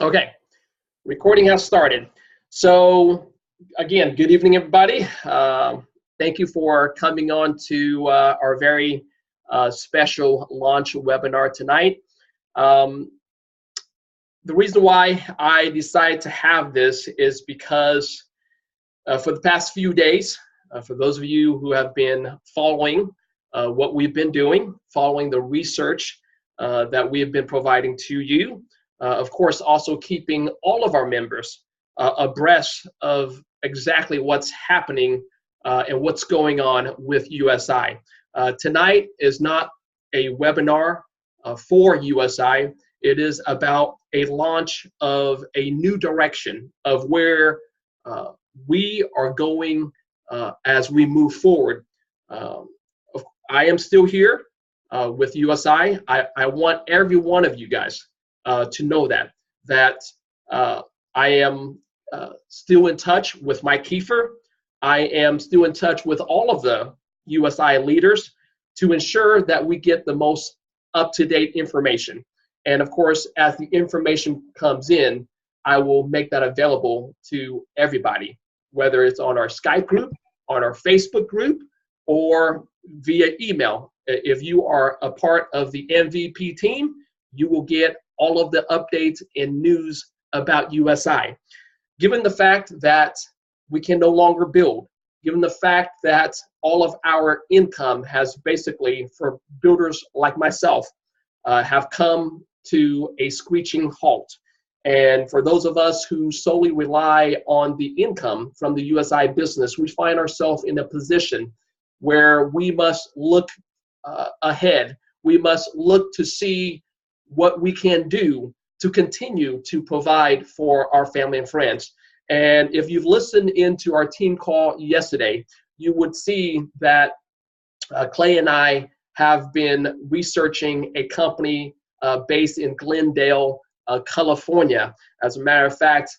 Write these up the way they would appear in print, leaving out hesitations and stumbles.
Okay, recording has started. So again, good evening, everybody. Thank you for coming on to our very special launch webinar tonight. The reason why I decided to have this is because for the past few days, for those of you who have been following what we've been doing, following the research that we have been providing to you, of course, also keeping all of our members abreast of exactly what's happening and what's going on with USI. Tonight is not a webinar for USI. It is about a launch of a new direction of where we are going as we move forward. I am still here with USI. I want every one of you guys to know that I am still in touch with Mike Kiefer. I am still in touch with all of the USI leaders to ensure that we get the most up-to-date information. And of course, as the information comes in, I will make that available to everybody, whether it's on our Skype group, on our Facebook group, or via email. If you are a part of the MVP team, you will get all of the updates and news about USI. Given the fact that we can no longer build, given the fact that all of our income has basically, for builders like myself, have come to a screeching halt. And for those of us who solely rely on the income from the USI business, we find ourselves in a position where we must look ahead. We must look to see what we can do to continue to provide for our family and friends. And if you've listened into our team call yesterday, you would see that Clay and I have been researching a company based in Glendale, California. As a matter of fact,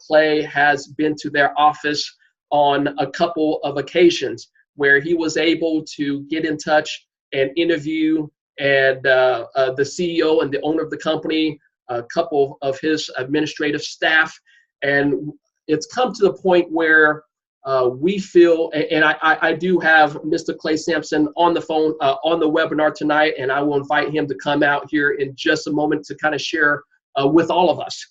Clay has been to their office on a couple of occasions where he was able to get in touch and interview and the CEO and the owner of the company, a couple of his administrative staff. And it's come to the point where we feel, and I do have Mr. Clay Sampson on the phone, on the webinar tonight, and I will invite him to come out here in just a moment to kind of share with all of us,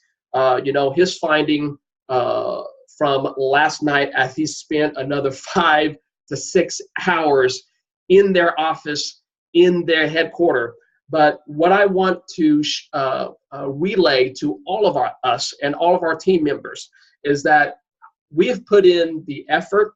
his finding from last night as he spent another 5 to 6 hours in their office, in their headquarters. But what I want to relay to all of us and all of our team members is that we have put in the effort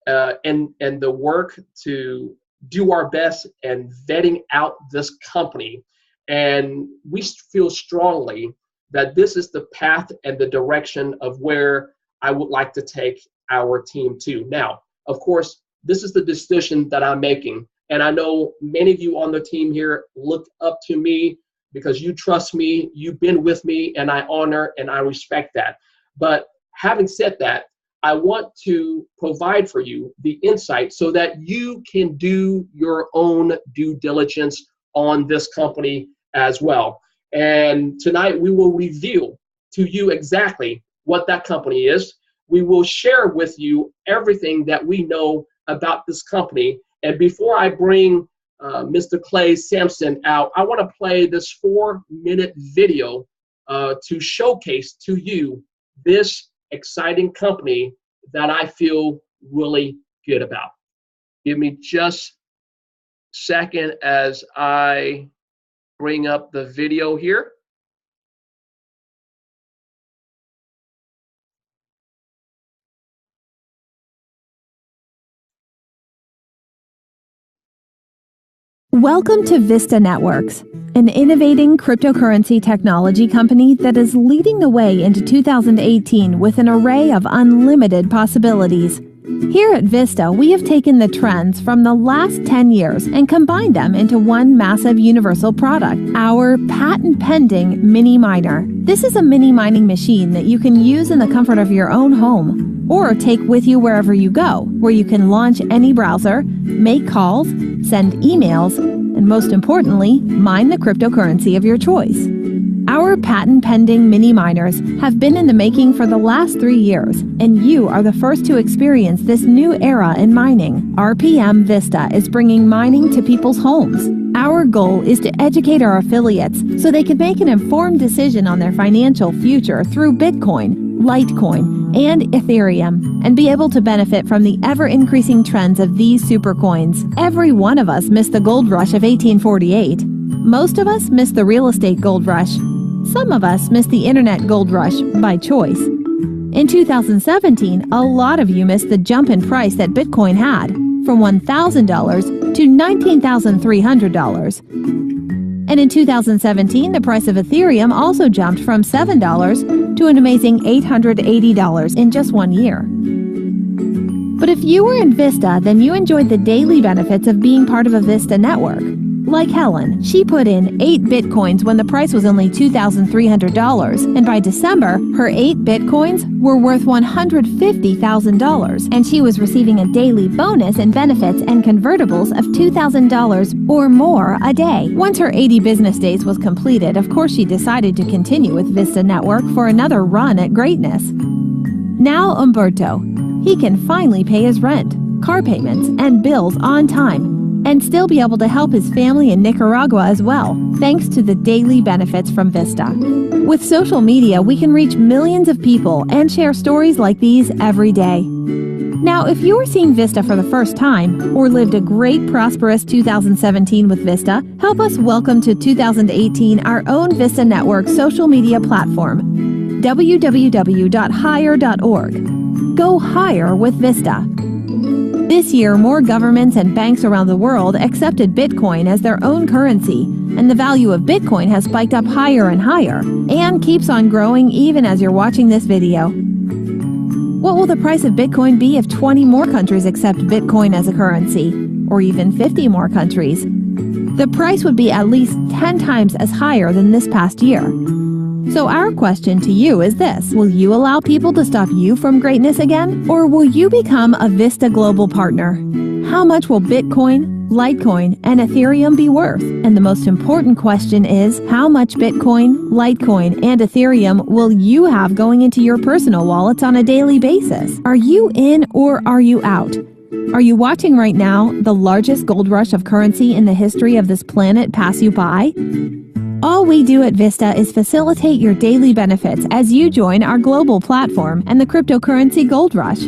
and the work to do our best and vetting out this company. And we feel strongly that this is the path and the direction of where I would like to take our team to. Now, of course, this is the decision that I'm making. And I know many of you on the team here look up to me because you trust me, you've been with me, and I honor and I respect that. But having said that, I want to provide for you the insight so that you can do your own due diligence on this company as well. And tonight we will reveal to you exactly what that company is. We will share with you everything that we know about this company. And before I bring Mr. Clay Sampson out, I want to play this 4-minute video to showcase to you this exciting company that I feel really good about. Give me just a second as I bring up the video here. Welcome to Vista Networks, an innovating cryptocurrency technology company that is leading the way into 2018 with an array of unlimited possibilities. Here at Vista, we have taken the trends from the last 10 years and combined them into one massive universal product, our patent-pending mini miner. This is a mini mining machine that you can use in the comfort of your own home or take with you wherever you go, where you can launch any browser, make calls, send emails, and most importantly, mine the cryptocurrency of your choice. Our patent-pending mini miners have been in the making for the last 3 years, and you are the first to experience this new era in mining. RPM Vista is bringing mining to people's homes. Our goal is to educate our affiliates so they can make an informed decision on their financial future through Bitcoin, Litecoin, and Ethereum, and be able to benefit from the ever-increasing trends of these supercoins. Every one of us missed the gold rush of 1848. Most of us missed the real estate gold rush. Some of us missed the internet gold rush by choice. In 2017, a lot of you missed the jump in price that Bitcoin had, from $1,000 to $19,300. And in 2017, the price of Ethereum also jumped from $7 to an amazing $880 in just 1 year. But if you were in Vista, then you enjoyed the daily benefits of being part of a Vista network. Like Helen, she put in 8 Bitcoins when the price was only $2,300, and by December, her 8 Bitcoins were worth $150,000, and she was receiving a daily bonus in benefits and convertibles of $2,000 or more a day. Once her 80 business days was completed, of course she decided to continue with Vista Network for another run at greatness. Now Umberto, he can finally pay his rent, car payments, and bills on time, and still be able to help his family in Nicaragua as well, thanks to the daily benefits from Vista. With social media, we can reach millions of people and share stories like these every day. Now, if you are seeing Vista for the first time, or lived a great prosperous 2017 with Vista, help us welcome to 2018 our own Vista Network social media platform, www.hire.org. Go higher with Vista. This year, more governments and banks around the world accepted Bitcoin as their own currency, and the value of Bitcoin has spiked up higher and higher, and keeps on growing even as you're watching this video. What will the price of Bitcoin be if 20 more countries accept Bitcoin as a currency, or even 50 more countries? The price would be at least 10 times as higher than this past year. So our question to you is this: will you allow people to stop you from greatness again? Or will you become a Vista Global partner? How much will Bitcoin, Litecoin, and Ethereum be worth? And the most important question is, how much Bitcoin, Litecoin, and Ethereum will you have going into your personal wallets on a daily basis? Are you in or are you out? Are you watching right now the largest gold rush of currency in the history of this planet pass you by? All we do at Vista is facilitate your daily benefits as you join our global platform and the cryptocurrency gold rush.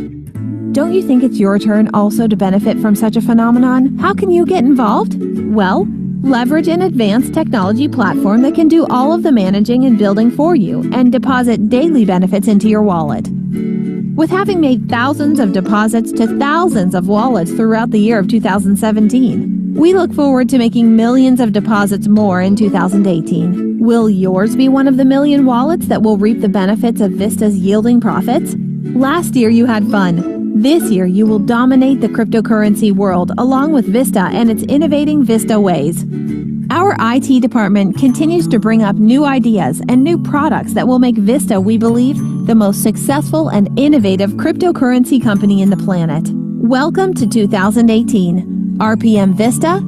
Don't you think it's your turn also to benefit from such a phenomenon? How can you get involved? Well, leverage an advanced technology platform that can do all of the managing and building for you and deposit daily benefits into your wallet. With having made thousands of deposits to thousands of wallets throughout the year of 2017, we look forward to making millions of deposits more in 2018. Will yours be one of the million wallets that will reap the benefits of Vista's yielding profits? Last year you had fun. This year you will dominate the cryptocurrency world along with Vista and its innovating Vista ways. Our IT department continues to bring up new ideas and new products that will make Vista, we believe, the most successful and innovative cryptocurrency company in the planet. Welcome to 2018. RPM Vista,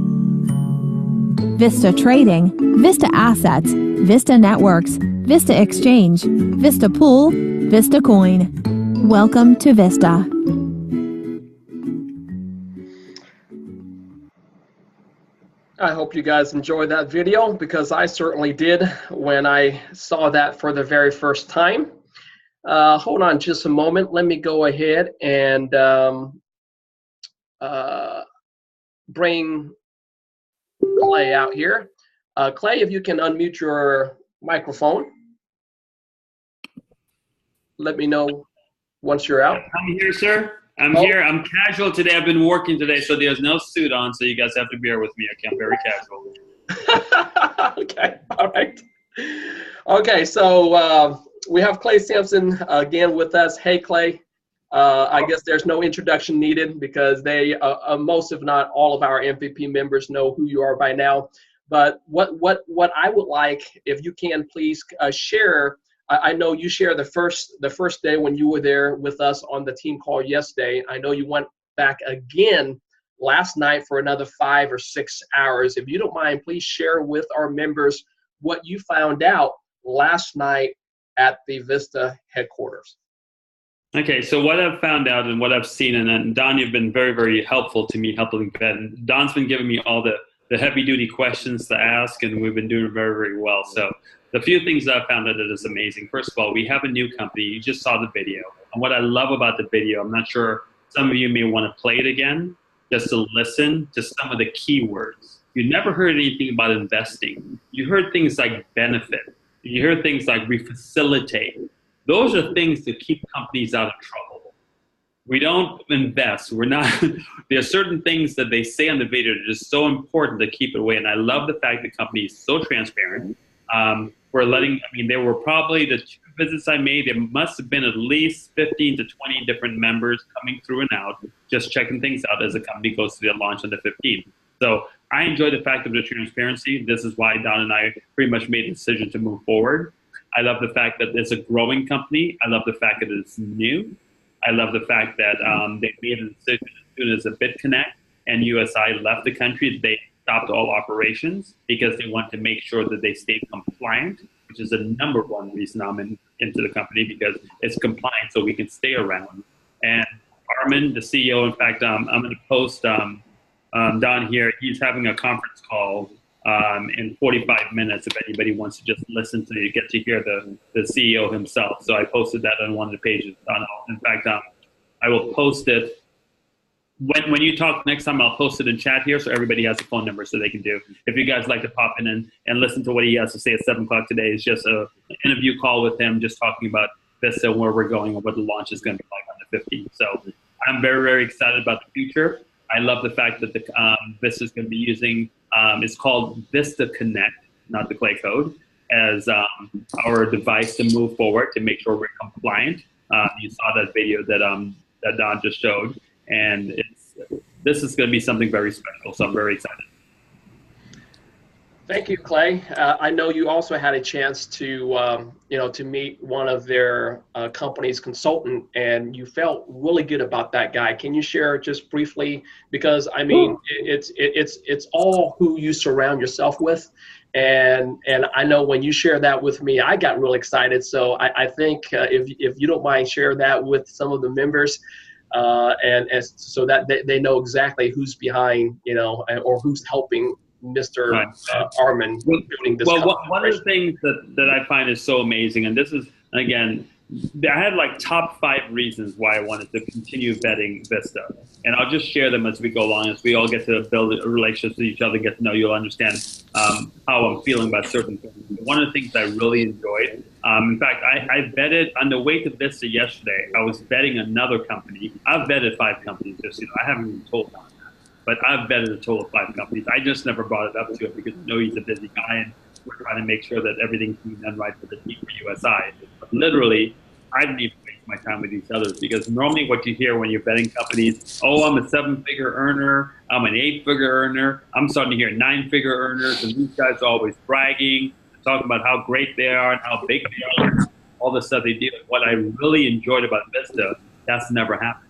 Vista Trading, Vista Assets, Vista Networks, Vista Exchange, Vista Pool, Vista Coin. Welcome to Vista. I hope you guys enjoyed that video, because I certainly did when I saw that for the very first time. Hold on just a moment. Let me go ahead and bring Clay out here. Clay, if you can unmute your microphone, let me know once you're out. I'm here, sir. I'm here. I'm casual today. I've been working today, so there's no suit on, so you guys have to bear with me. I'm very casual. Okay, all right. Okay, so we have Clay Sampson again with us. Hey, Clay. I guess there's no introduction needed, because they, most if not all of our MVP members know who you are by now. But what I would like, if you can please share. I know you shared the first day when you were there with us on the team call yesterday. I know you went back again last night for another 5 or 6 hours. If you don't mind, please share with our members what you found out last night at the Vista headquarters? Okay, so what I've found out and what I've seen, and Don, you've been very, very helpful to me helping vet. And Don's been giving me all the heavy-duty questions to ask, and we've been doing very, very well. So the few things that I've found that is amazing. First of all, we have a new company. You just saw the video. And what I love about the video, I'm not sure some of you may want to play it again, just to listen to some of the keywords. You never heard anything about investing. You heard things like benefit. You heard things like we facilitate. Those are things that keep companies out of trouble. We don't invest. We're not. There are certain things that they say on the video that are just so important to keep it away. And I love the fact the company is so transparent. We're letting. I mean, there were probably the 2 visits I made. There must have been at least 15 to 20 different members coming through and out, just checking things out as the company goes to their launch on the 15th. So I enjoy the fact of the transparency. This is why Don and I pretty much made a decision to move forward. I love the fact that it's a growing company. I love the fact that it's new. I love the fact that they made a decision as soon as the BitConnect and USI left the country, they stopped all operations because they want to make sure that they stay compliant, which is the #1 reason I'm into the company, because it's compliant so we can stay around. And Armin, the CEO, in fact, I'm going to post Don here. He's having a conference call in 45 minutes if anybody wants to just listen to you, get to hear the CEO himself. So I posted that on one of the pages. In fact, I will post it when you talk next time. I'll post it in chat here so everybody has a phone number so they can do. If you guys like to pop in and listen to what he has to say at 7 o'clock today, it's just an interview call with him, just talking about Vista, where we're going, and what the launch is going to be like on the 15th. So I'm very, very excited about the future. I love the fact that the Vista is going to be using, it's called Vista Connect, not the Clay Code, as our device to move forward to make sure we're compliant. You saw that video that Don just showed, and this is going to be something very special. So I'm very excited. Thank you, Clay. I know you also had a chance to, to meet one of their company's consultant, and you felt really good about that guy. Can you share just briefly? Because I mean, it's all who you surround yourself with, and I know when you share that with me, I got real excited. So I think if you don't mind, share that with some of the members, and so that they know exactly who's behind, or who's helping Mr. Right. Armin building this. Well, one of the things that I find is so amazing, and this is, again, I had like top 5 reasons why I wanted to continue vetting Vista, and I'll just share them as we go along, as we all get to build a relationship with each other, get to know. You'll understand how I'm feeling about certain things. One of the things I really enjoyed, in fact, I vetted on the way to Vista yesterday. I was vetting another company. I've vetted 5 companies this year. I haven't even told them. But I've vetted a total of 5 companies. I just never brought it up to him because I know he's a busy guy, and we're trying to make sure that everything's being done right for the team for USI. But literally, I didn't even waste my time with these others, because normally what you hear when you're vetting companies, oh, I'm a 7-figure earner, I'm an 8-figure earner, I'm starting to hear 9-figure earners, and these guys are always bragging, talking about how great they are and how big they are, all the stuff they do. What I really enjoyed about Vista, that's never happened.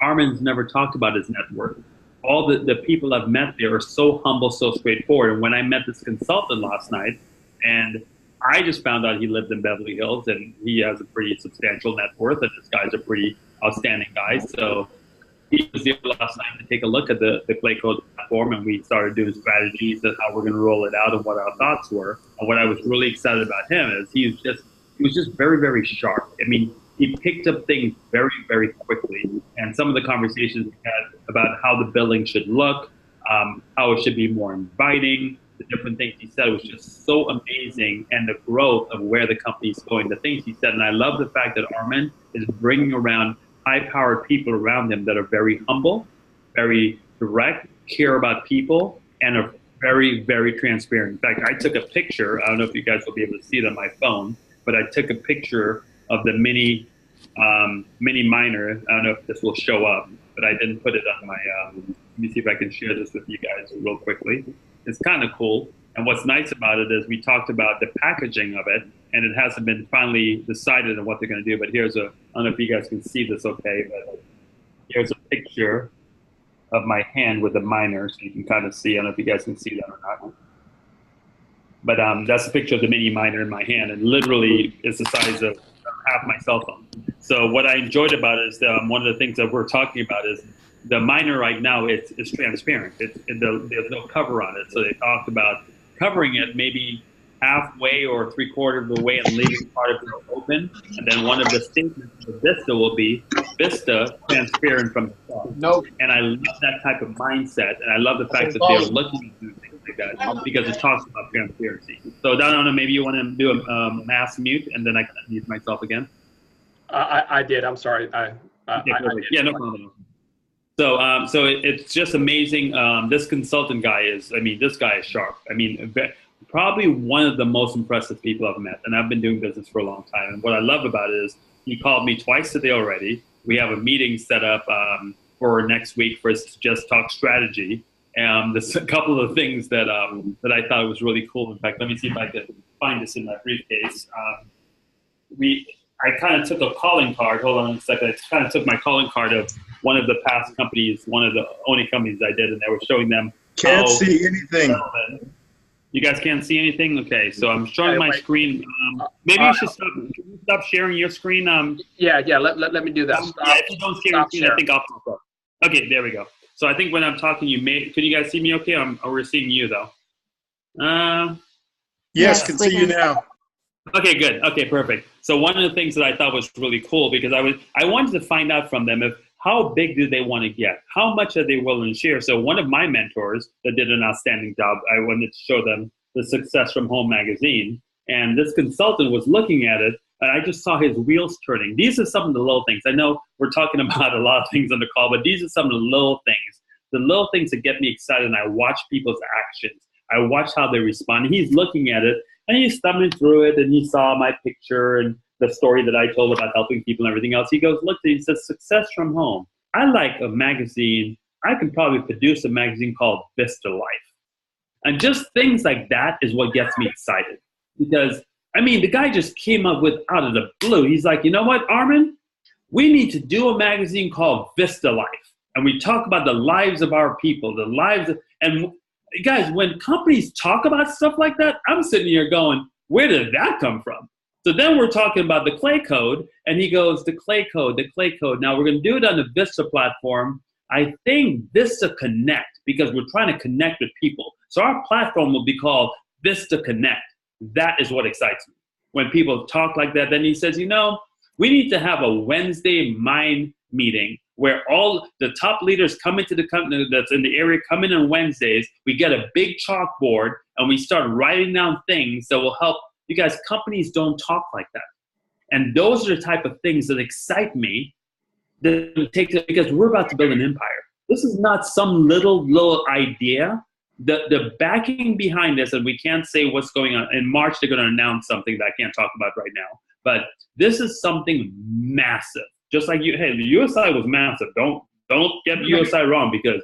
Armin's never talked about his net worth. All the people I've met there are so humble, so straightforward. And when I met this consultant last night, and I just found out he lived in Beverly Hills, and he has a pretty substantial net worth, and this guy's a pretty outstanding guy. So he was there last night to take a look at the Clay Code platform, and we started doing strategies and how we're going to roll it out and what our thoughts were. And what I was really excited about him is he was just very, very sharp. I mean, he picked up things very, very quickly. And some of the conversations we had about how the building should look, how it should be more inviting, the different things he said was just so amazing, and the growth of where the company's going, the things he said. And I love the fact that Armin is bringing around high-powered people around him that are very humble, very direct, care about people, and are very, very transparent. In fact, I took a picture. I don't know if you guys will be able to see it on my phone, but I took a picture of the mini miner. I don't know if this will show up, but I didn't put it on my, let me see if I can share this with you guys real quickly. It's kind of cool. And what's nice about it is we talked about the packaging of it, and it hasn't been finally decided on what they're going to do. But here's I don't know if you guys can see this okay, but here's a picture of my hand with the miner, so you can kind of see. I don't know if you guys can see that or not. But that's a picture of the mini miner in my hand, and literally it's the size of half my cell phone. So what I enjoyed about it is one of the things that we're talking about is the miner right now is transparent. There's no cover on it. So they talked about covering it maybe halfway or 3/4 of the way and leaving part of it open. And then one of the statements of Vista will be Vista transparent from the top. Nope. And I love that type of mindset. And I love the fact that they're looking to do things like that because it talks about transparency. So Donna, maybe you want to do a mass mute and then I can mute myself again. I did. I'm sorry. Yeah, no problem. So it's just amazing. This consultant guy is, this guy is sharp. Probably one of the most impressive people I've met, and I've been doing business for a long time. And what I love about it is he called me twice today already. We have a meeting set up for next week for us to just talk strategy. There's a couple of things that I thought was really cool. In fact, let me see if I can find this in my briefcase. I kind of took a calling card. Hold on a second. I kind of took my calling card of one of the past companies, one of the only companies I did, and they were showing them. Can't see anything. You guys can't see anything? Okay, so I'm showing my screen. Maybe you should stop sharing your screen. Yeah. Let me do that. If you don't share your screen, I think I'll pop up. Okay, there we go. So I think when I'm talking, can you guys see me okay? We're seeing you though. Yes, can see you now. Okay, good. Okay, perfect. So one of the things that I thought was really cool because I wanted to find out from them how big do they want to get? How much are they willing to share? So one of my mentors that did an outstanding job, I wanted to show them the Success from Home magazine. And this consultant was looking at it, and I just saw his wheels turning. These are some of the little things. I know we're talking about a lot of things on the call, but these are some of the little things that get me excited. And I watch people's actions. I watch how they respond. He's looking at it, and he's thumbing through it, and he saw my picture and the story that I told about helping people and everything else. He goes, look, he says, Success from Home. I like a magazine. I could probably produce a magazine called Vista Life. And just things like that is what gets me excited. Because, the guy just came up with out of the blue. He's like, you know what, Armin? We need to do a magazine called Vista Life. And we talk about the lives of our people, and guys, when companies talk about stuff like that, I'm sitting here going, where did that come from? So then we're talking about the Clay Code, and he goes, the Clay Code. Now we're going to do it on the Vista platform. I think Vista Connect, because we're trying to connect with people. So our platform will be called Vista Connect. That is what excites me. When people talk like that, then he says, we need to have a Wednesday mind meeting where all the top leaders come into the company that's in the area, come in on Wednesdays. We get a big chalkboard, and we start writing down things that will help. You guys, companies don't talk like that. And those are the type of things that excite me because we're about to build an empire. This is not some little idea. The backing behind this, and we can't say what's going on. In March, they're going to announce something that I can't talk about right now. But this is something massive. Just like the USI was massive. Don't get USI wrong, because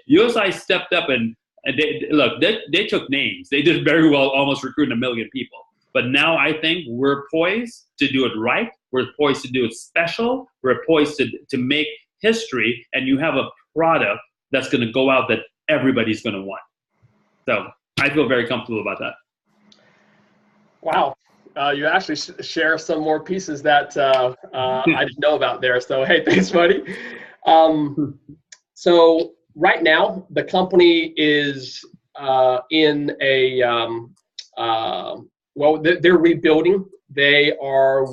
USI stepped up and they took names. They did very well, almost recruiting 1 million people. But now I think we're poised to do it right. We're poised to do it special. We're poised to make history, and you have a product that's going to go out that everybody's going to want. So I feel very comfortable about that. Wow. You actually share some more pieces that I didn't know about there. So, hey, thanks, buddy. So right now, the company is in a, they're rebuilding. They are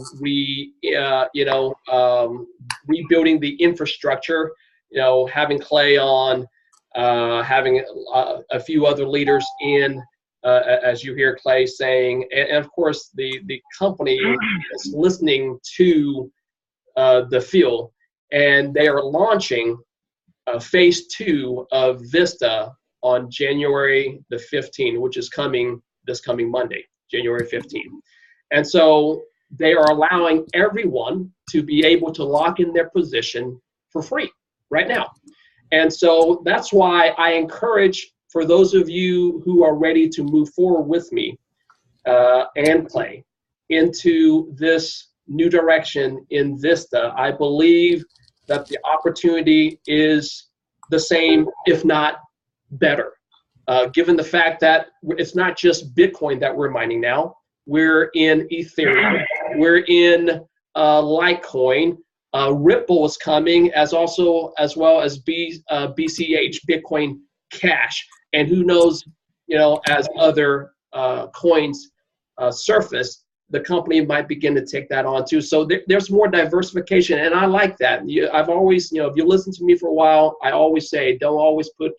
rebuilding the infrastructure, having Clay on, having a few other leaders in, as you hear Clay saying, and of course the company is listening to the field, and they are launching phase 2 of Vista on January the 15th, which is this coming Monday, January 15th. And so they are allowing everyone to be able to lock in their position for free right now. And so that's why I encourage, for those of you who are ready to move forward with me and Clay into this new direction in Vista, I believe that the opportunity is the same, if not better. given the fact that it's not just Bitcoin that we're mining now. We're in Ethereum. We're in Litecoin. Ripple is coming, as well as BCH, Bitcoin Cash, and who knows, as other coins surface, the company might begin to take that on too. So there's more diversification, and I like that. I've always, if you listen to me for a while, I always say, don't always put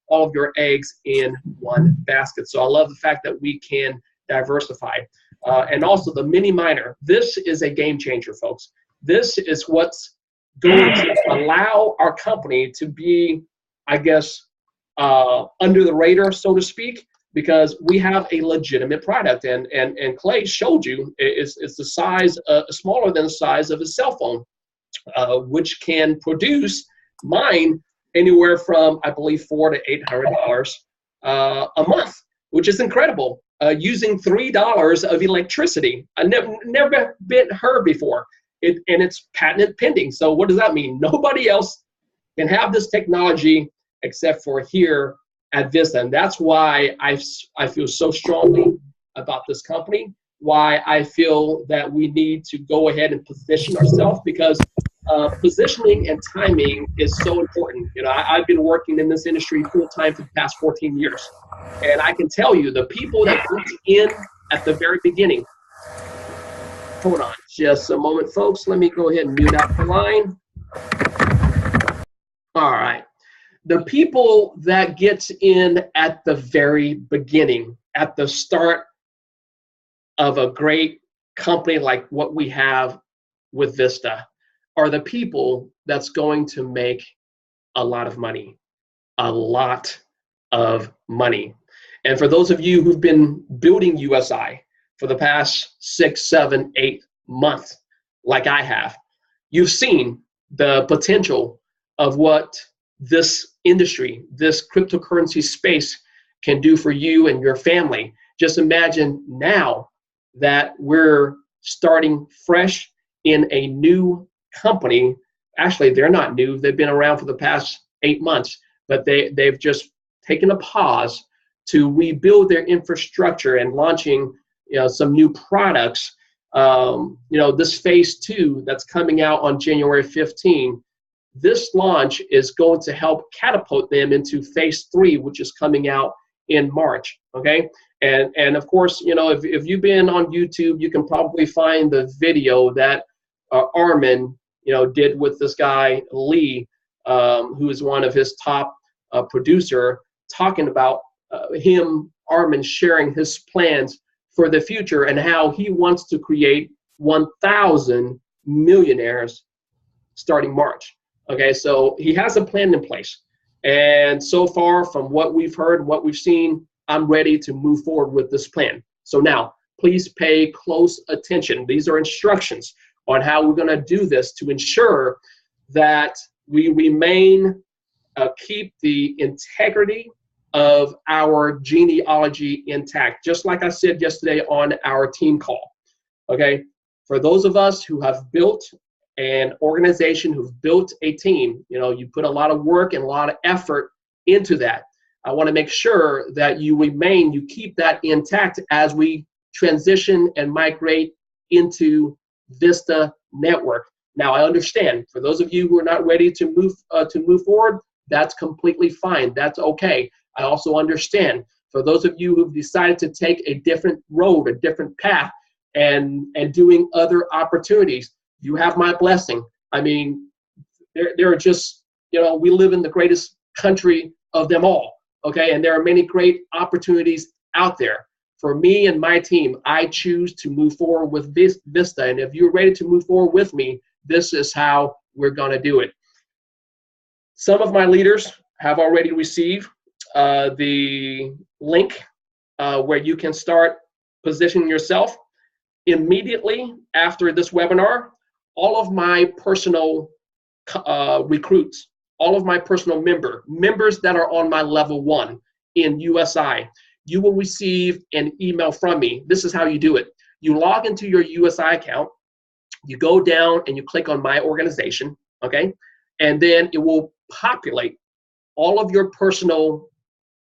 all of your eggs in one basket. So I love the fact that we can diversify. And also the mini miner. This is a game changer, folks. This is what's going to allow our company to be, I guess, under the radar, so to speak, because we have a legitimate product. And Clay showed you it's the size, smaller than the size of a cell phone, which can mine anywhere from, I believe, $400 to $800 a month, which is incredible. Using $3 of electricity. I never been heard before. And it's patent pending. So what does that mean? Nobody else can have this technology except for here at Vista. And that's why I feel so strongly about this company, why I feel that we need to go ahead and position ourselves, because positioning and timing is so important. I've been working in this industry full time for the past 14 years. And I can tell you, the people that went in at the very beginning, hold on just a moment, folks. Let me go ahead and mute out the line. All right. The people that gets in at the very beginning, at the start of a great company like what we have with Vista, are the people that's going to make a lot of money. A lot of money. And for those of you who've been building USI for the past 6, 7, 8 months, like I have, you've seen the potential of what this industry, this cryptocurrency space can do for you and your family. Just imagine now that we're starting fresh in a new company. Actually, they're not new. They've been around for the past 8 months, but they've just taken a pause to rebuild their infrastructure and launching some new products. This phase 2 that's coming out on January 15, this launch is going to help catapult them into phase 3, which is coming out in March. Okay. And of course, if you've been on YouTube, you can probably find the video that Armin, did with this guy, Lee, who is one of his top producer, talking about Armin sharing his plans for the future and how he wants to create 1,000 millionaires starting March. Okay, so he has a plan in place. And so far, from what we've heard, what we've seen, I'm ready to move forward with this plan. So now, please pay close attention. These are instructions on how we're going to do this to ensure that we remain, keep the integrity of our genealogy intact, just like I said yesterday on our team call. Okay, for those of us who have built an organization, who've built a team, you put a lot of work and a lot of effort into that. I want to make sure that you keep that intact as we transition and migrate into Vista Network. Now, I understand for those of you who are not ready to move forward, that's completely fine. That's okay. I also understand for those of you who've decided to take a different road, a different path, and doing other opportunities, you have my blessing. I mean, there are just, we live in the greatest country of them all, okay? And there are many great opportunities out there. For me and my team, I choose to move forward with Vista. And if you're ready to move forward with me, this is how we're gonna do it. Some of my leaders have already received the link where you can start positioning yourself. Immediately after this webinar, all of my personal recruits, all of my personal members that are on my level 1 in USI, you will receive an email from me. This is how you do it. You log into your USI account, you go down and you click on my organization, okay? And then it will populate all of your personal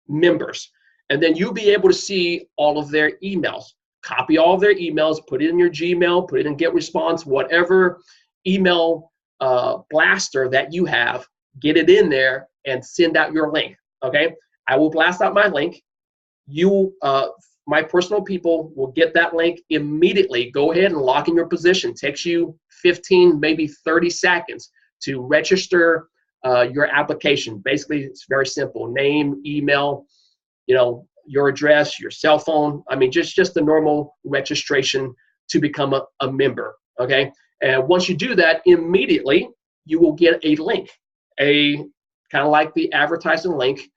members. And then you'll be able to see all of their emails. Copy all of their emails, put it in your Gmail, put it in GetResponse, whatever email blaster that you have, get it in there and send out your link, okay? I will blast out my link. You, my personal people will get that link immediately. Go ahead and lock in your position. Takes you 15, maybe 30 seconds to register your application. Basically, it's very simple. Name, email, your address, your cell phone. I mean, just the normal registration to become a member, okay? And once you do that, immediately you will get a link, a kind of like the advertising link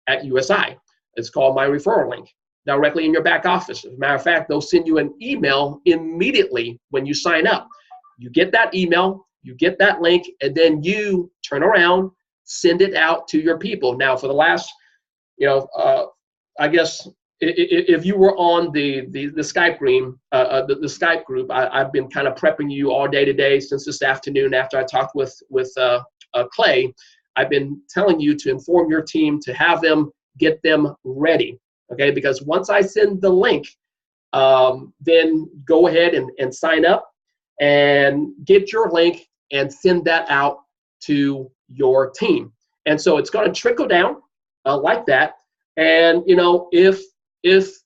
at USI. It's called My Referral Link, directly in your back office. As a matter of fact, they'll send you an email immediately when you sign up. You get that email, you get that link, and then you turn around, send it out to your people. Now, for the last, I guess if you were on the Skype group, the Skype group, I've been kind of prepping you all day today since this afternoon after I talked with Clay. I've been telling you to inform your team to have them get them ready, okay? Because once I send the link, then go ahead and sign up and get your link and send that out to your team. And so it's going to trickle down like that. And if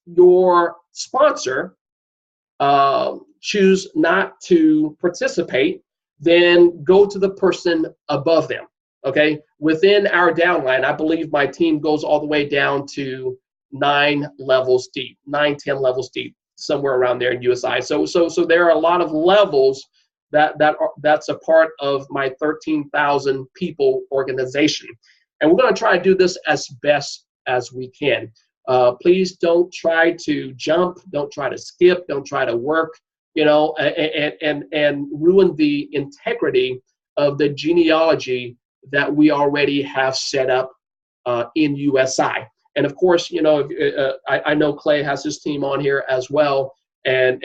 your sponsor choose not to participate, then go to the person above them. Okay, within our downline, I believe my team goes all the way down to 9 levels deep, 10 levels deep, somewhere around there in USI. So there are a lot of levels that's a part of my 13,000 people organization, and we're going to try to do this as best as we can. Please don't try to jump, don't try to skip, don't try to work, and ruin the integrity of the genealogy that we already have set up in USI. And of course, I know Clay has his team on here as well, and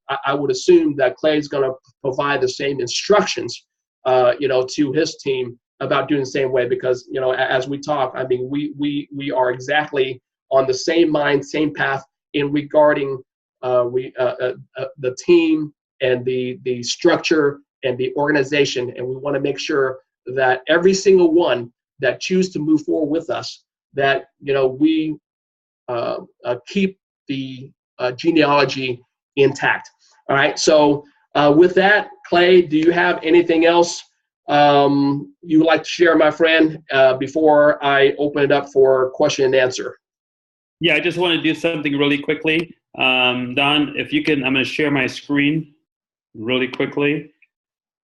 I would assume that Clay is going to provide the same instructions, to his team about doing the same way, because as we talk, I mean, we are exactly on the same mind, same path in regarding the team and the structure and the organization, and we want to make sure that every single one that choose to move forward with us, that we keep the genealogy intact. All right. So with that, Clay, do you have anything else you would like to share, my friend, before I open it up for question and answer? Yeah, I just want to do something really quickly. Don, if you can, I'm going to share my screen really quickly.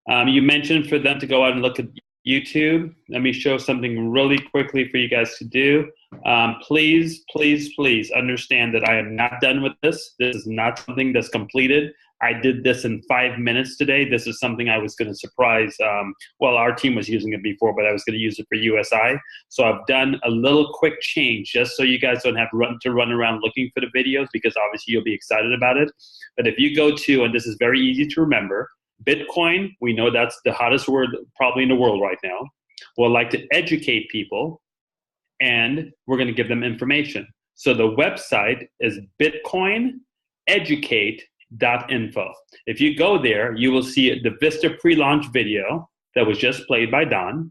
You mentioned for them to go out and look at YouTube. Let me show something really quickly for you guys to do. Please, please, please understand that I am not done with this. This is not something that's completed. I did this in 5 minutes today. This is something I was going to surprise. Our team was using it before, but I was going to use it for USI. So I've done a little quick change just so you guys don't have to run around looking for the videos, because obviously you'll be excited about it. But if you go to, and this is very easy to remember, Bitcoin, we know that's the hottest word probably in the world right now. We'll like to educate people, and we're going to give them information. So the website is bitcoineducate.info. If you go there, you will see the Vista pre-launch video that was just played by Don.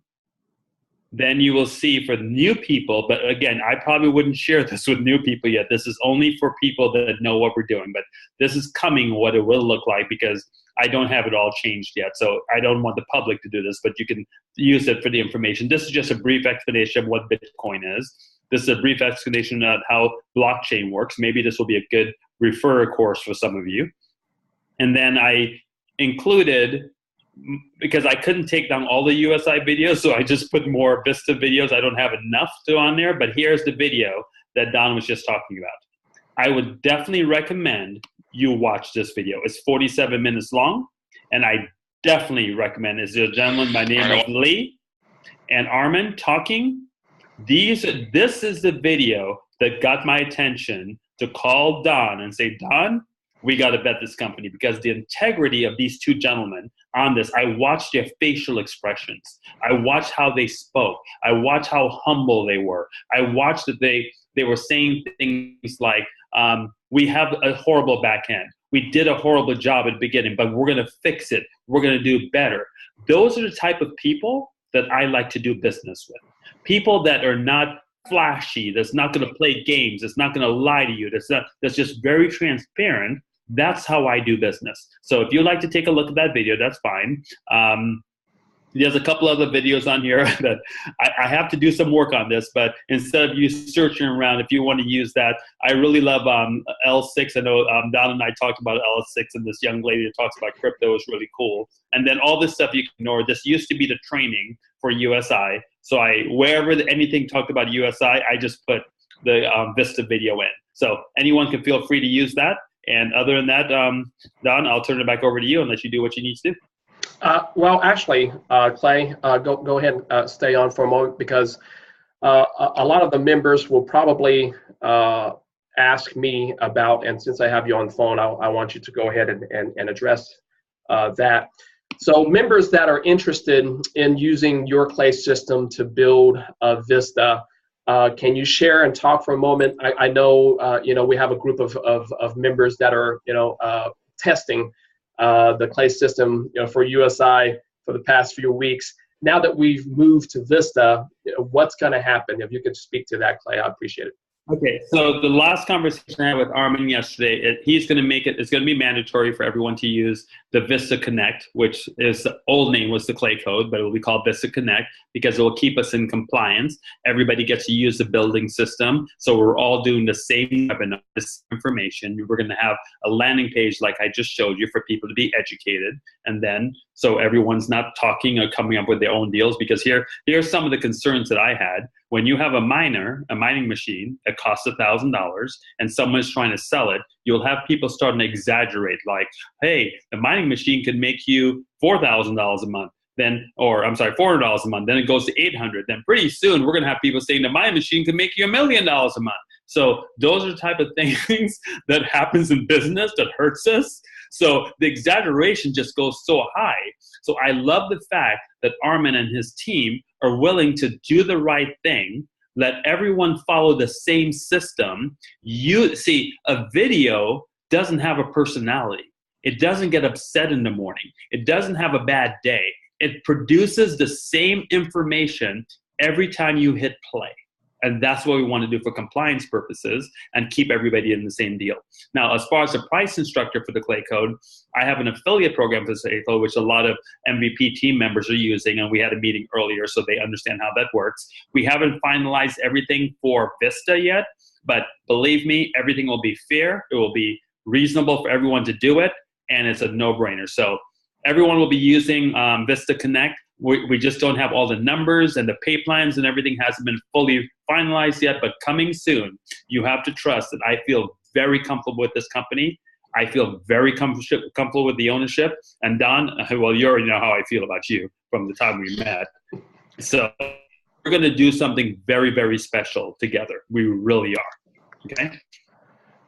Then you will see for new people, but again, I probably wouldn't share this with new people yet. This is only for people that know what we're doing, but this is coming, what it will look like, because I don't have it all changed yet. So I don't want the public to do this, but you can use it for the information. This is just a brief explanation of what Bitcoin is. This is a brief explanation of how blockchain works. Maybe this will be a good referrer course for some of you. And then I included, because I couldn't take down all the USI videos, so I just put more Vista videos. I don't have enough to on there, but here's the video that Don was just talking about. I would definitely recommend you watch this video. It's 47 minutes long, and I definitely recommend it. It's a gentleman by name of Lee and Armin talking. This is the video that got my attention to call Don and say, Don, we got to bet this company, because the integrity of these two gentlemen on this, I watched their facial expressions. I watched how they spoke. I watched how humble they were. I watched that they were saying things like, we have a horrible back end. We did a horrible job at the beginning, but we're going to fix it. We're going to do better. Those are the type of people that I like to do business with. People that are not flashy, that's not going to play games, that's not going to lie to you, that's just very transparent. That's how I do business. So if you'd like to take a look at that video, that's fine. There's a couple other videos on here that I have to do some work on this, but instead of you searching around, if you want to use that, I really love L6. I know Don and I talked about L6, and this young lady that talks about crypto is really cool. And then all this stuff you can ignore. This used to be the training for USI. So wherever anything talked about USI, I just put the Vista video in. So anyone can feel free to use that. And other than that, Don, I'll turn it back over to you and let you do what you need to do. Well, actually, Clay, go ahead and stay on for a moment, because a lot of the members will probably ask me about, and since I have you on the phone, I want you to go ahead and address that. So members that are interested in using your Clay system to build Vista, can you share and talk for a moment? I know, we have a group of members that are, testing the Clay system, for USI for the past few weeks. Now that we've moved to Vista, what's going to happen? If you could speak to that, Clay, I appreciate it. Okay, so the last conversation I had with Armin yesterday, he's going to make it, it's going to be mandatory for everyone to use the Vista Connect, which is the old name was the Clay Code, but it will be called Vista Connect because it will keep us in compliance. Everybody gets to use the building system, so we're all doing the same webinar, this information. We're going to have a landing page like I just showed you for people to be educated, and then so everyone's not talking or coming up with their own deals, because here's some of the concerns that I had. When you have a mining machine that costs $1,000 and someone's trying to sell it, you'll have people starting to exaggerate, like, hey, the mining machine could make you $4,000 a month. $400 a month. Then it goes to $800. Then pretty soon we're going to have people saying the mining machine can make you $1 million a month. So those are the type of things that happens in business that hurts us. So the exaggeration just goes so high. So I love the fact that Armin and his team are willing to do the right thing, let everyone follow the same system. You see, a video doesn't have a personality. It doesn't get upset in the morning. It doesn't have a bad day. It produces the same information every time you hit play. And that's what we want to do for compliance purposes and keep everybody in the same deal. Now, as far as the pricing structure for the Clay Code, I have an affiliate program for the Clay Code, which a lot of MVP team members are using, and we had a meeting earlier so they understand how that works. We haven't finalized everything for Vista yet, but believe me, everything will be fair. It will be reasonable for everyone to do it, and it's a no-brainer. So everyone will be using Vista Connect. We just don't have all the numbers, and the pay plans and everything hasn't been fully finalized yet, but coming soon. You have to trust that I feel very comfortable with this company. I feel very comfortable with the ownership. And Don, well, you already know how I feel about you from the time we met. So we're going to do something very, very special together. We really are. Okay?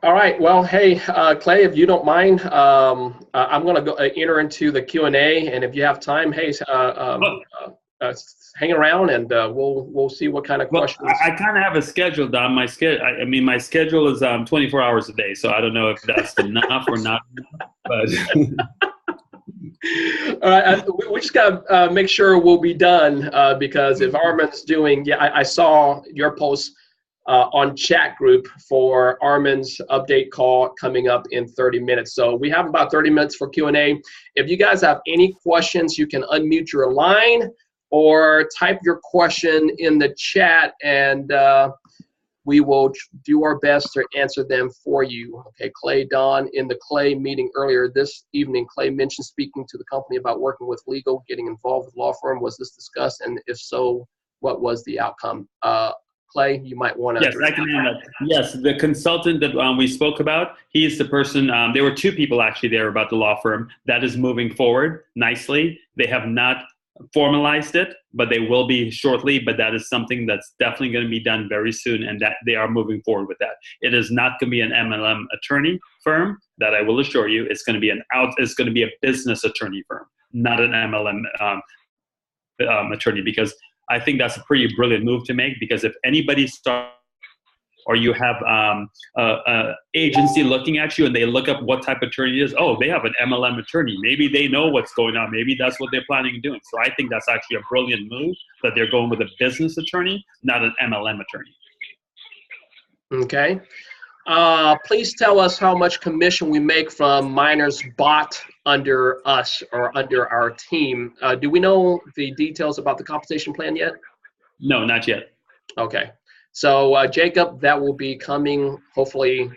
All right. Well, hey, Clay, if you don't mind, I'm going to go enter into the Q&A, and if you have time, hey, hang around, and we'll see what kind of questions. I kind of have a schedule, Don. My schedule is 24 hours a day, so I don't know if that's enough or not. But all right, we just got to make sure we'll be done because if Armin's doing, I saw your post on chat group for Armin's update call coming up in 30 minutes. So we have about 30 minutes for Q&A. If you guys have any questions, you can unmute your line or type your question in the chat, and we will do our best to answer them for you. Okay, Clay, Don, in the Clay meeting earlier this evening, Clay mentioned speaking to the company about working with legal, getting involved with law firm. Was this discussed? And if so, what was the outcome? Clay, you might want to. Yes, I can handle that. Yes, the consultant that we spoke about, he's the person, there were two people actually there about the law firm. That is moving forward nicely. They have not formalized it, but they will be shortly. But that is something that's definitely going to be done very soon, and that they are moving forward with that. It is not going to be an MLM attorney firm. That I will assure you. It's going to be it's going to be a business attorney firm, not an MLM attorney, because I think that's a pretty brilliant move to make. Because if anybody starts, or you have a agency looking at you and they look up what type of attorney it is, oh, they have an MLM attorney. Maybe they know what's going on. Maybe that's what they're planning on doing. So I think that's actually a brilliant move, that they're going with a business attorney, not an MLM attorney. Okay. Please tell us how much commission we make from miners bought under us or under our team. Do we know the details about the compensation plan yet? No, not yet. Okay. So Jacob, that will be coming hopefully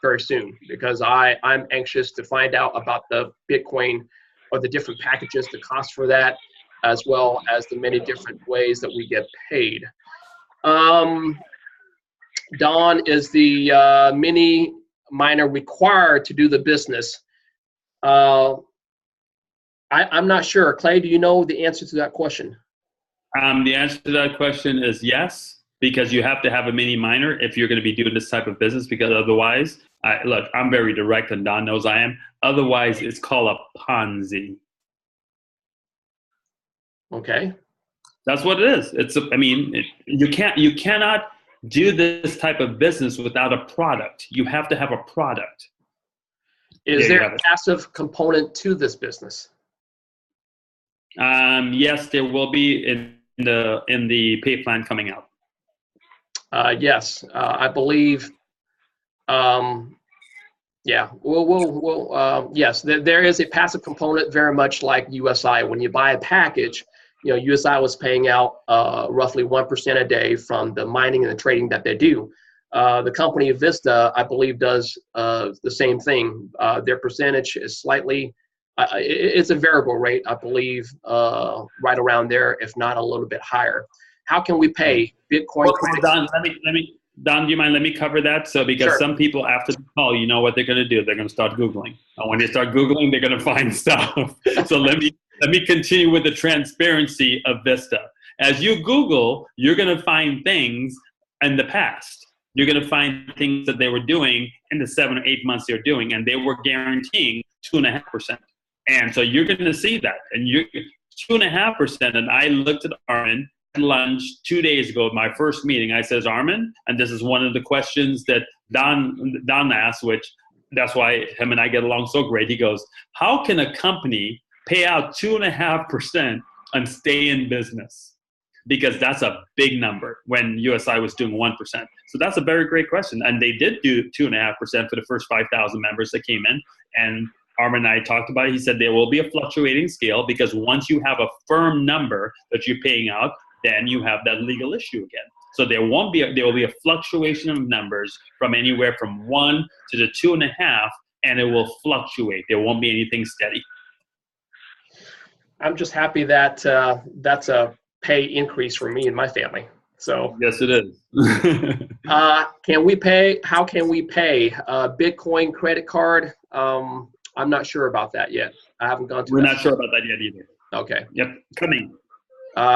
very soon, because I'm anxious to find out about the Bitcoin or the different packages, the cost for that, as well as the many different ways that we get paid. Don, is the mini miner required to do the business? I'm not sure. Clay, do you know the answer to that question? The answer to that question is yes, because you have to have a mini miner if you're going to be doing this type of business, because otherwise, look, I'm very direct and Don knows I am. Otherwise, it's called a Ponzi. Okay. That's what it is. You cannot do this type of business without a product. You have to have a product. Is there a passive component to this business? Yes, there will be in the pay plan coming out. Yes, I believe. Yeah, yes, there is a passive component, very much like USI. When you buy a package, USI was paying out roughly 1% a day from the mining and the trading that they do. The company Vista, I believe, does the same thing. Their percentage is slightly, it's a variable rate, I believe, right around there, if not a little bit higher. How can we pay Bitcoin? Well, Don, Don, do you mind? Let me cover that. So, because Sure. some people after the call, you know what they're going to do? They're going to start Googling. And when they start Googling, they're going to find stuff. So let me continue with the transparency of Vista. As you Google, you're going to find things in the past. You're going to find things that they were doing in the 7 or 8 months they're doing, and they were guaranteeing 2.5%. And so you're going to see that, and you're 2.5%. And I looked at Armin at lunch 2 days ago, my first meeting. I says, Armin, and this is one of the questions that Don asked, which that's why him and I get along so great. He goes, how can a company pay out 2.5% and stay in business? Because that's a big number when USI was doing 1%. So that's a very great question. And they did do 2.5% for the first 5,000 members that came in. And Armin and I talked about it. He said there will be a fluctuating scale, because once you have a firm number that you're paying out, then you have that legal issue again. So there will be a fluctuation of numbers from anywhere from 1 to the 2.5, and it will fluctuate. There won't be anything steady. I'm just happy that that's a pay increase for me and my family. So yes, it is. can we pay? How can we pay? Bitcoin credit card? I'm not sure about that yet. I haven't gone to. We're not sure about that yet either. Okay. Yep, coming.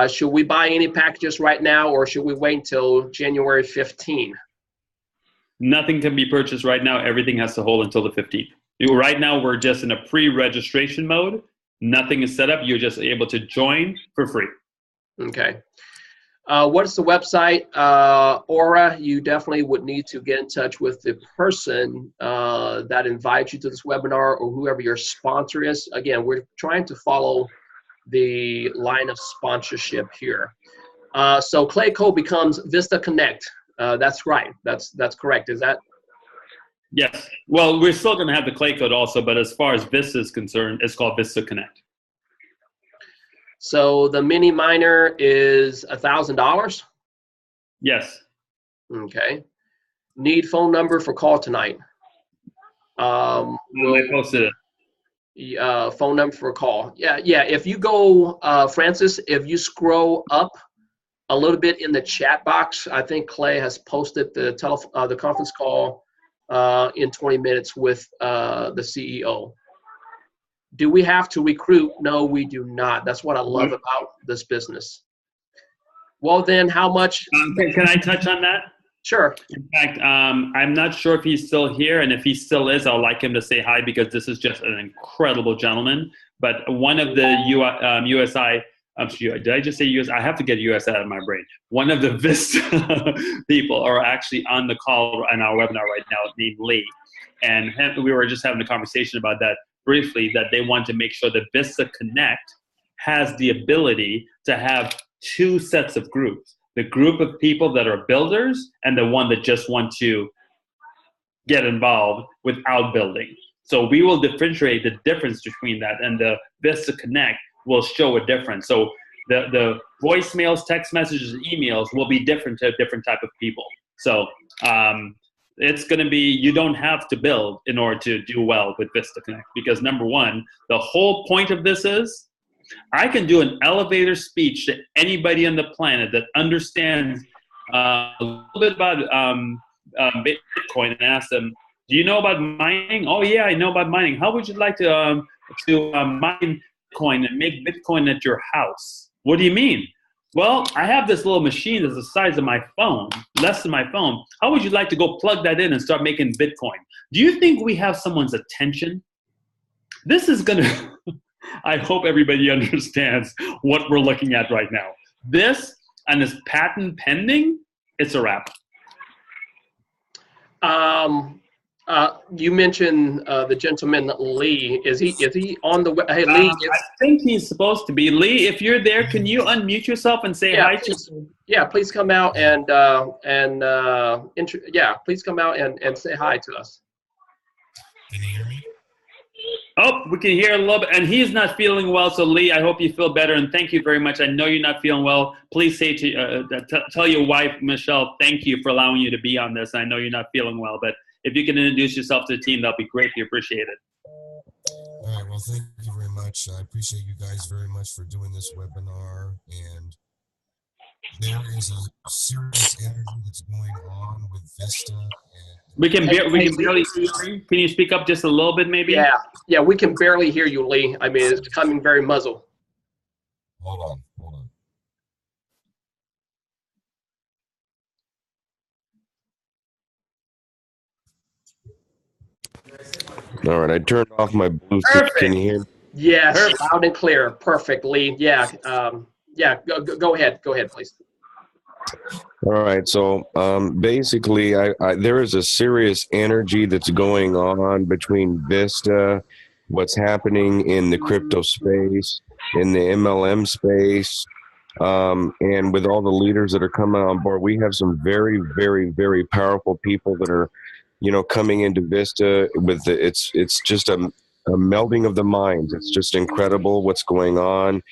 Should we buy any packages right now, or should we wait until January 15? Nothing can be purchased right now. Everything has to hold until the 15th. Right now, we're just in a pre-registration mode. Nothing is set up. You're just able to join for free. Okay. What is the website? Aura, you definitely would need to get in touch with the person that invites you to this webinar, or whoever your sponsor is. Again, we're trying to follow the line of sponsorship here. So Clay Code becomes Vista Connect. That's right. That's correct. Is that? Yes. Well, we're still going to have the Clay Code also, but as far as Vista is concerned, it's called Vista Connect. So the mini miner is $1,000? Yes. Okay. Need phone number for call tonight. I posted it. Phone number for a call. Yeah. If you go, Francis, if you scroll up a little bit in the chat box, I think Clay has posted the conference call in 20 minutes with the CEO. Do we have to recruit? No, we do not. That's what I love about this business. Well, then how much? Can I touch on that? Sure. In fact, I'm not sure if he's still here, and if he still is, I'd like him to say hi because this is just an incredible gentleman. But one of the USI, did I just say US? I have to get US out of my brain. One of the Vista people are actually on the call on our webinar right now, named Lee. And we were just having a conversation about that briefly, that they want to make sure that Vista Connect has the ability to have two sets of groups. The group of people that are builders and the one that just want to get involved without building. So we will differentiate the difference between that, and the Vista Connect will show a difference. So the voicemails, text messages, and emails will be different to a different type of people. So it's going to be, you don't have to build in order to do well with Vista Connect, because number one, the whole point of this is I can do an elevator speech to anybody on the planet that understands a little bit about Bitcoin and ask them, do you know about mining? Oh yeah, I know about mining. How would you like to mine Bitcoin and make Bitcoin at your house? What do you mean? Well, I have this little machine that's the size of my phone, less than my phone. How would you like to go plug that in and start making Bitcoin? Do you think we have someone's attention? This is going to... I hope everybody understands what we're looking at right now. This and this patent pending, it's a wrap. You mentioned the gentleman Lee. Is he on the? Hey Lee, I think he's supposed to be. Lee, if you're there, can you unmute yourself and say hi? Please come out please come out and say hi to us. Can you hear me? Oh, we can hear a little bit, and he's not feeling well. So Lee, I hope you feel better, and thank you very much. I know you're not feeling well. Please say tell your wife Michelle, thank you for allowing you to be on this. I know you're not feeling well, but if you can introduce yourself to the team, that'll be greatly appreciated. All right. Well, thank you very much. I appreciate you guys very much for doing this webinar. And there is a serious energy that's going on with Vista. And we can barely hear you. Can you speak up just a little bit, maybe? Yeah, we can barely hear you, Lee. I mean, it's becoming very muzzled. Hold on. All right, I turned off my Bluetooth. Perfect. Can you hear me? Yes, loud and clear. Perfect, Lee. Yeah, go ahead. Go ahead, please. All right, so basically, there is a serious energy that's going on between Vista, what's happening in the crypto space, in the MLM space, and with all the leaders that are coming on board. We have some very, very, very powerful people that are, coming into Vista with it's just a melding of the minds. It's just incredible what's going on.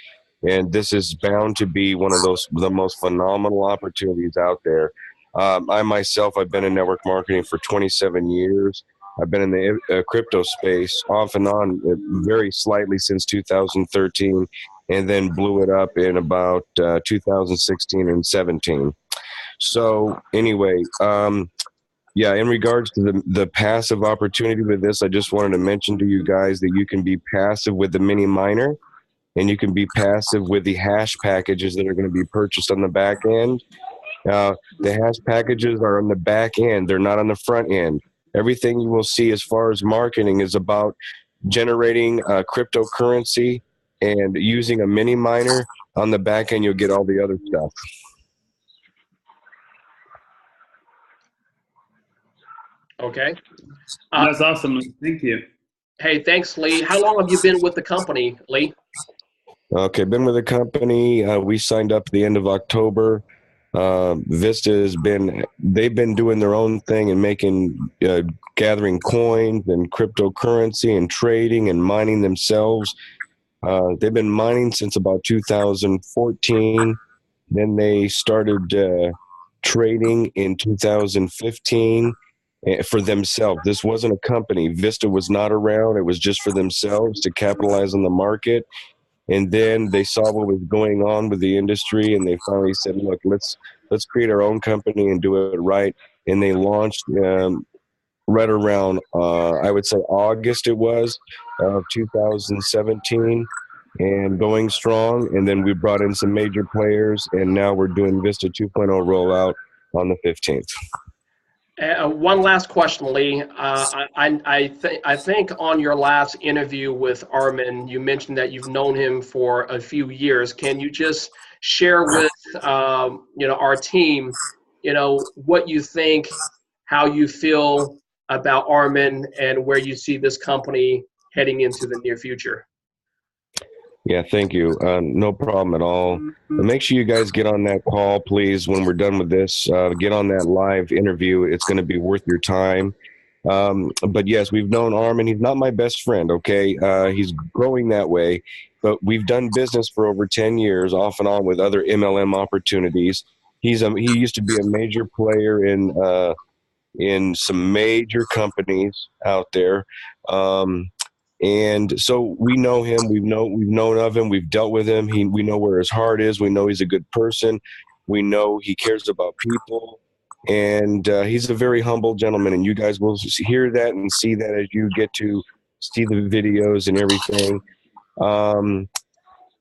And this is bound to be one of the most phenomenal opportunities out there. I myself, I've been in network marketing for 27 years. I've been in the crypto space off and on very slightly since 2013, and then blew it up in about 2016 and 17. So anyway, in regards to the passive opportunity with this, I just wanted to mention to you guys that you can be passive with the mini miner, and you can be passive with the hash packages that are going to be purchased on the back end. The hash packages are on the back end. They're not on the front end. Everything you will see as far as marketing is about generating cryptocurrency and using a mini miner. On the back end, you'll get all the other stuff. Okay. That's awesome. Thank you. Hey, thanks, Lee. How long have you been with the company, Lee? Okay, been with the company. We signed up at the end of October. Vista they've been doing their own thing and gathering coins and cryptocurrency and trading and mining themselves. They've been mining since about 2014. Then they started trading in 2015 for themselves. This wasn't a company. Vista was not around. It was just for themselves to capitalize on the market. And then they saw what was going on with the industry, and they finally said, look, let's create our own company and do it right. And they launched right around, I would say August it was, of 2017, and going strong. And then we brought in some major players, and now we're doing Vista 2.0 rollout on the 15th. One last question, Lee. I think on your last interview with Armin, you mentioned that you've known him for a few years. Can you just share with our team, what you think, how you feel about Armin, and where you see this company heading into the near future? Yeah, thank you. No problem at all. Make sure you guys get on that call, please, when we're done with this. Get on that live interview. It's going to be worth your time. But yes, we've known Armin. He's not my best friend, okay? He's growing that way. But we've done business for over 10 years, off and on, with other MLM opportunities. He used to be a major player in some major companies out there. And so we know him. We've known of him. We've dealt with him. We know where his heart is. We know he's a good person. We know he cares about people, and he's a very humble gentleman. And you guys will hear that and see that as you get to see the videos and everything.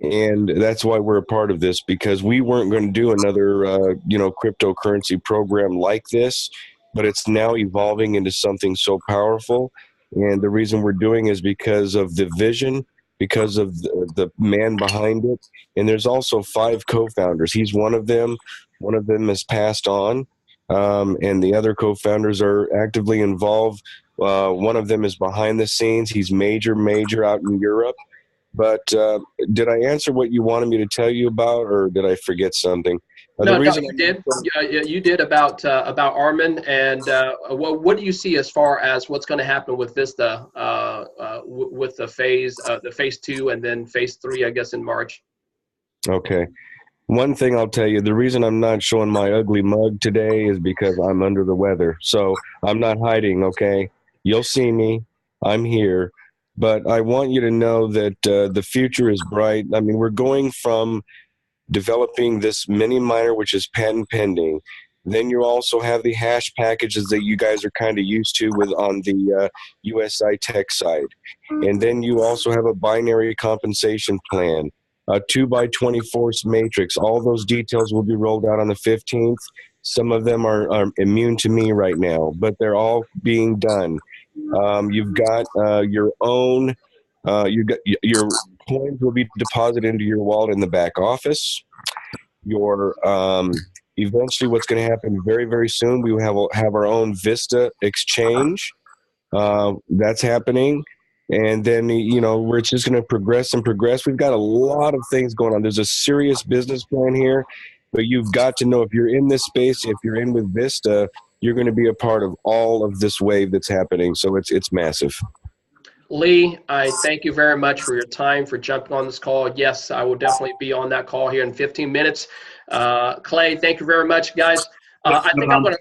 And that's why we're a part of this, because we weren't going to do another, cryptocurrency program like this, but it's now evolving into something so powerful. And the reason we're doing is because of the vision, because of the man behind it. And there's also 5 co-founders. He's one of them. One of them has passed on, and the other co-founders are actively involved. One of them is behind the scenes. He's major out in Europe. But did I answer what you wanted me to tell you about, or did I forget something? No, you did. Yeah, you did about Armin, and what do you see as far as what's going to happen with Vista, with the phase 2, and then phase 3, I guess, in March? Okay. One thing I'll tell you, the reason I'm not showing my ugly mug today is because I'm under the weather. So I'm not hiding, okay? You'll see me. I'm here. But I want you to know that the future is bright. I mean, we're going from developing this mini miner, which is patent pending. Then you also have the hash packages that you guys are kind of used to with on the USI Tech side. And then you also have a binary compensation plan, a 2x24 matrix. All those details will be rolled out on the 15th. Some of them are immune to me right now, but they're all being done. You've got your own, your coins will be deposited into your wallet in the back office. Your eventually, what's going to happen very, very soon, we will have our own Vista exchange. That's happening. And then, we're just going to progress and progress. We've got a lot of things going on. There's a serious business plan here, but you've got to know, if you're in this space, if you're in with Vista, you're going to be a part of all of this wave that's happening. So it's massive. Lee, I thank you very much for your time, for jumping on this call. Yes, I will definitely be on that call here in 15 minutes. Clay, thank you very much, guys. I think I'm going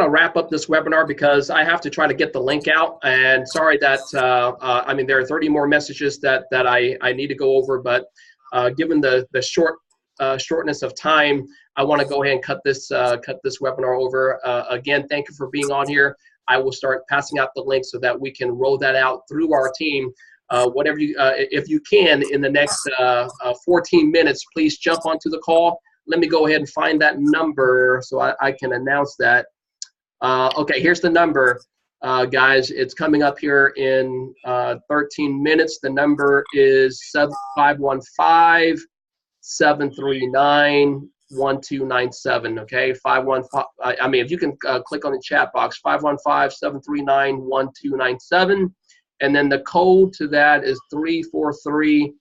to wrap up this webinar because I have to try to get the link out. And sorry that, there are 30 more messages that I need to go over, but given the shortness of time, I want to go ahead and cut this webinar over. Again, thank you for being on here. I will start passing out the link so that we can roll that out through our team. Whatever you, if you can, in the next 14 minutes, please jump onto the call. Let me go ahead and find that number so I can announce that. Okay, here's the number, guys. It's coming up here in 13 minutes. The number is 515-739-1297. Okay, 515. If you can click on the chat box, 515-739-1297, and then the code to that is 343-877.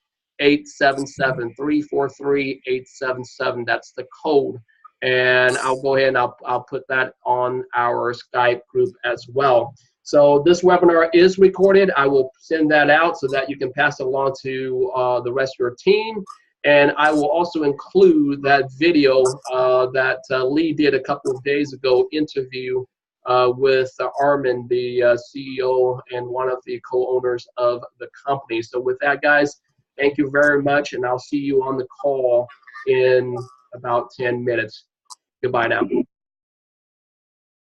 343-877. That's the code, and I'll go ahead and I'll put that on our Skype group as well. So this webinar is recorded. I will send that out so that you can pass it along to the rest of your team. And I will also include that video that Lee did a couple of days ago, interview with Armin, the CEO and one of the co-owners of the company. So with that, guys, thank you very much, and I'll see you on the call in about 10 minutes. Goodbye now.